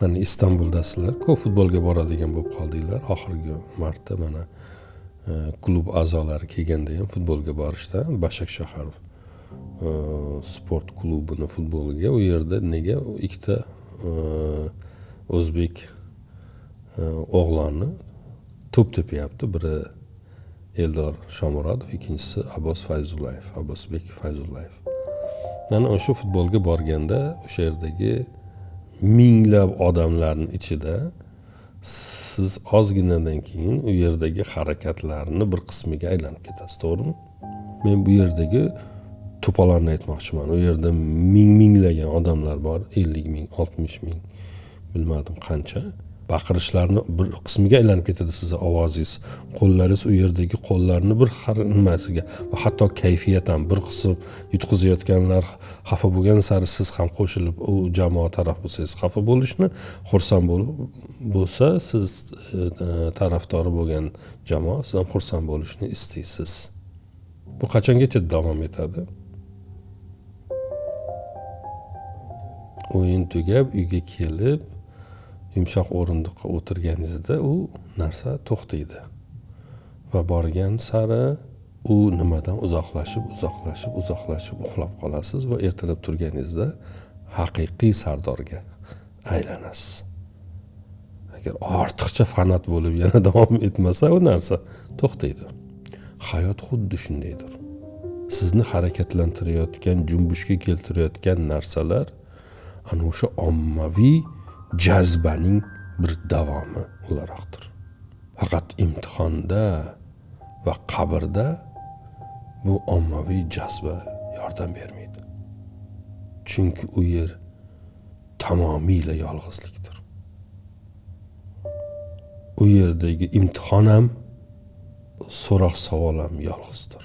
Mana Istanbuldasizlar, ko'p futbolga boradigan bo'lib qoldinglar. Oxirgi marta mana klub a'zolari kelganda ham futbolga borishdi. Bashakshahar sport klubini futboliga. U yerda nega ikkita o'zbek o'g'lonni to'p tepyapti. Biri Eldor Shomurodov, ikkinchisi Abbosbek Fayzullayev. Mana o'sha futbolga borganda o'sha yerdagi minglab odamlarning ichida siz ozginadan keyin u yerdagi harakatlarni bir qismiga aylanib ketasiz, to'g'rimi? Men bu yerdagi to'polonni aytmoqchiman. U yerda minglagan odamlar bor, 50 ming, 60 ming, bilmadim qancha. Baqirishlarni bir qismiga aylanib ketadi sizni ovozingiz, qo'llaringiz u yerdagi qo'llarni bir nimasiga va hatto kayfiyat ham bir qism yutqizayotganlar xafa bo'lgan sari siz ham qo'shilib u jamoa taraf bo'lsangiz xafa bo'lishni, xursand bo'lsa siz tarafdori bo'lgan jamoa siz ham xursand bo'lishni istaysiz. Bu qachongacha davom etadi? O'yin tugab uyga kelib yumshoq o'rindiqqa o'tirganingizda u narsa to'xtaydi va borgan sari u nimadan uzoqlashib uxlab qolasiz va ertalab turganingizda haqiqiy sardorga aylanasiz. Agar ortiqcha fanat bo'lib yana davom etmasa u narsa to'xtaydi. Hayot xuddi shundaydir. Sizni harakatlantirayotgan, junbushga keltirayotgan narsalar ana o'sha ommaviy jazbaning bir davomi o'laroqdir. Faqat imtihonda va qabrda bu ommaviy jazba yordam bermaydi. Chunki u yer tamomiyla yolg'izlikdir. U yerdagi imtihon ham, so'roq savol ham yolg'izdir.